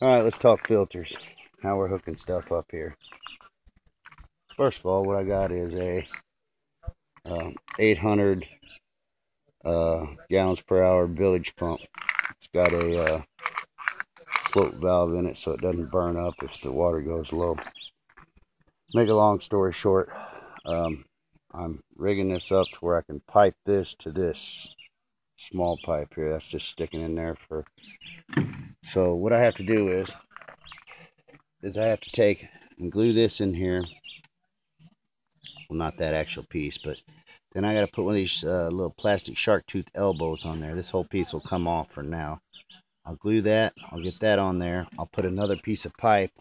Alright, let's talk filters. How we're hooking stuff up here. First of all, what I got is a 800 gallons per hour village pump. It's got a float valve in it so it doesn't burn up if the water goes low. Make a long story short, I'm rigging this up to where I can pipe this to this small pipe here. That's just sticking in there for... So what I have to do is I have to take and glue this in here. Well, not that actual piece, but then I got to put one of these little plastic shark tooth elbows on there. This whole piece will come off for now. I'll glue that. I'll get that on there. I'll put another piece of pipe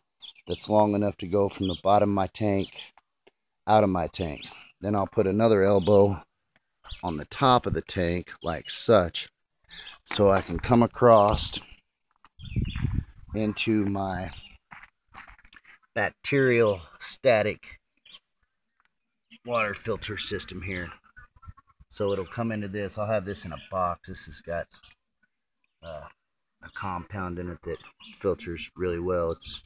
that's long enough to go from the bottom of my tank out of my tank. Then I'll put another elbow on the top of the tank like such, so I can come across into my bacterial static water filter system here. So it'll come into this. I'll have this in a box. This has got a compound in it that filters really well. It's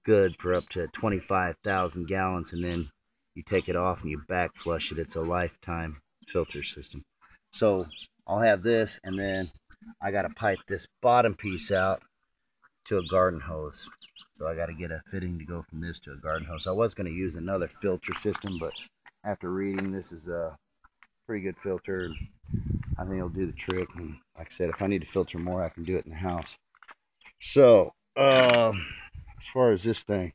good for up to 25,000 gallons, and then you take it off and you back flush it. It's a lifetime filter system. So I'll have this, and then I got to pipe this bottom piece out to a garden hose. So I got to get a fitting to go from this to a garden hose. I was going to use another filter system, but after reading, this is a pretty good filter. I think it'll do the trick. And like I said, if I need to filter more, I can do it in the house. So as far as this thing,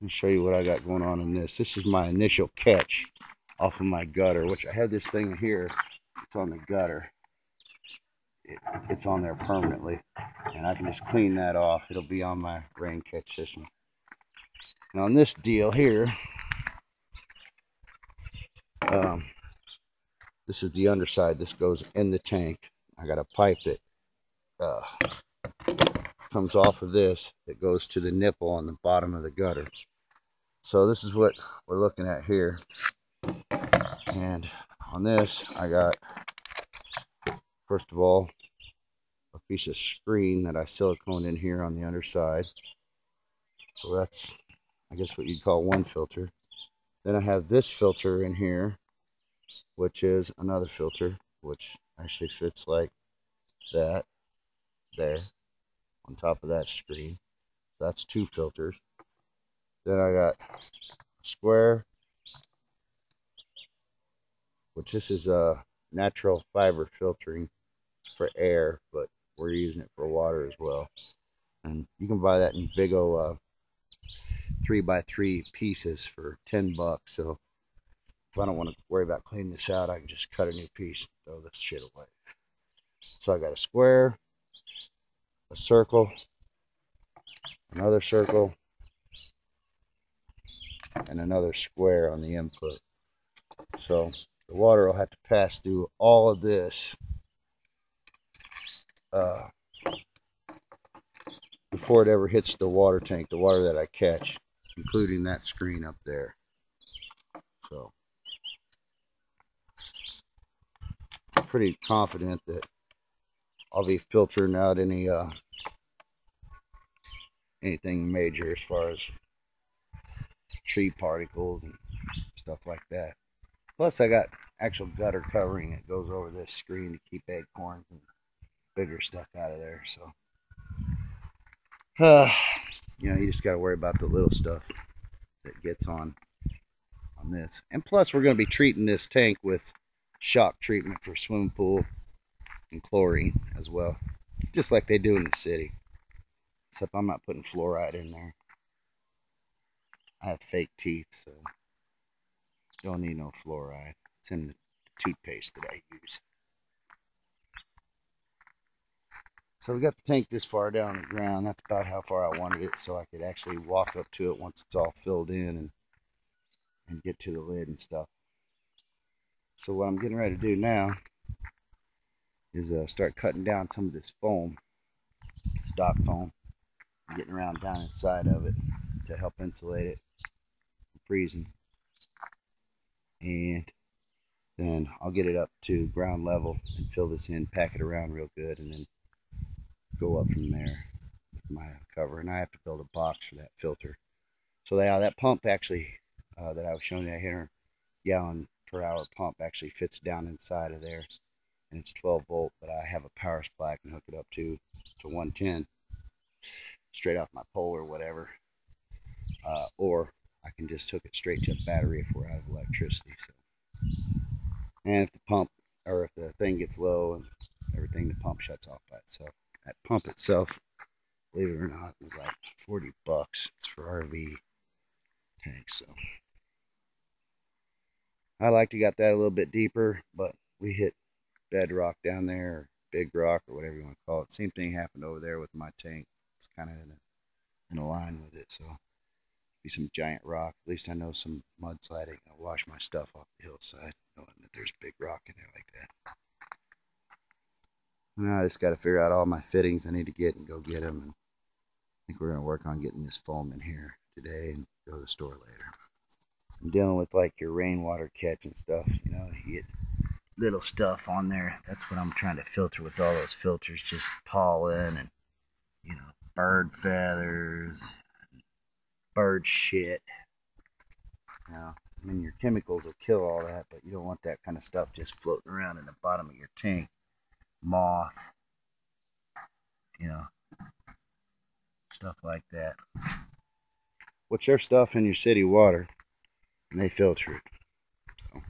let me show you what I got going on in this. This is my initial catch off of my gutter, which I have this thing here. It's on the gutter. It's on there permanently, and I can just clean that off. It'll be on my rain catch system. Now on this deal here, this is the underside. This goes in the tank. I got a pipe that comes off of this that goes to the nipple on the bottom of the gutter. So this is what we're looking at here. And on this, I got, first of all, a piece of screen that I silicone in here on the underside. So that's, I guess, what you'd call one filter. Then I have this filter in here, which is another filter, which actually fits like that there on top of that screen. That's two filters. Then I got a square, which this is a natural fiber filtering. It's for air, but we're using it for water as well. And you can buy that in big old 3x3 pieces for $10. So if I don't want to worry about cleaning this out, I can just cut a new piece and throw this shit away. So I got a square, a circle, another circle, and another square on the input. So the water will have to pass through all of this before it ever hits the water tank, the water that I catch, including that screen up there. So I'm pretty confident that I'll be filtering out anything major as far as tree particles and stuff like that. Plus I got actual gutter covering that goes over this screen to keep acorns and bigger stuff out of there. So you know, you just got to worry about the little stuff that gets on this. And plus we're going to be treating this tank with shock treatment for swimming pool and chlorine as well. It's just like they do in the city, except I'm not putting fluoride in there. I have fake teeth, so don't need no fluoride. It's in the toothpaste that I use. So we got the tank this far down the ground. That's about how far I wanted it, so I could actually walk up to it once it's all filled in and get to the lid and stuff. So what I'm getting ready to do now is start cutting down some of this foam, stock foam, and getting around down inside of it to help insulate it from freezing. And then I'll get it up to ground level and fill this in, pack it around real good, and then go up from there. my cover, and I have to build a box for that filter. So that pump actually that I was showing you, that 100-gallon per hour pump actually fits down inside of there, and it's 12 volt. But I have a power supply I can hook it up to 110 straight off my pole or whatever, or I can just hook it straight to a battery if we're out of electricity. So, and if the pump or if the thing gets low and everything, the pump shuts off by itself. That pump itself, believe it or not, was like $40. It's for RV tanks. So I like to got that a little bit deeper, but we hit bedrock down there, or big rock, or whatever you want to call it. Same thing happened over there with my tank. It's kind of in a line with it, so be some giant rock. At least I know some mudsliding. I'll wash my stuff off the hillside, knowing that there's big rock in there like that. Now I just got to figure out all my fittings I need to get and go get them. And I think we're going to work on getting this foam in here today and go to the store later. I'm dealing with like your rainwater catch and stuff, you know, you get little stuff on there. That's what I'm trying to filter with all those filters, just pollen and, you know, bird feathers, bird shit. You know, I mean, your chemicals will kill all that, but you don't want that kind of stuff just floating around in the bottom of your tank. Moth, you know, stuff like that. Which there's stuff in your city water, and they filter it. So,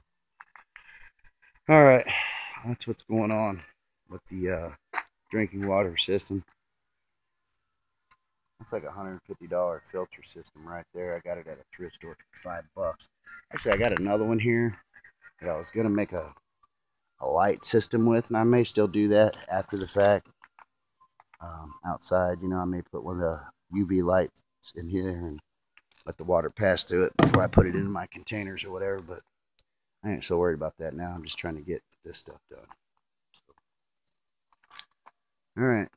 all right, that's what's going on with the drinking water system. That's like a $150 filter system right there. I got it at a thrift store for $5. Actually, I got another one here that I was gonna make a light system with, and I may still do that after the fact. Outside, you know, I may put one of the UV lights in here and let the water pass through it before I put it in my containers or whatever, but I ain't so worried about that now. I'm just trying to get this stuff done. So, all right.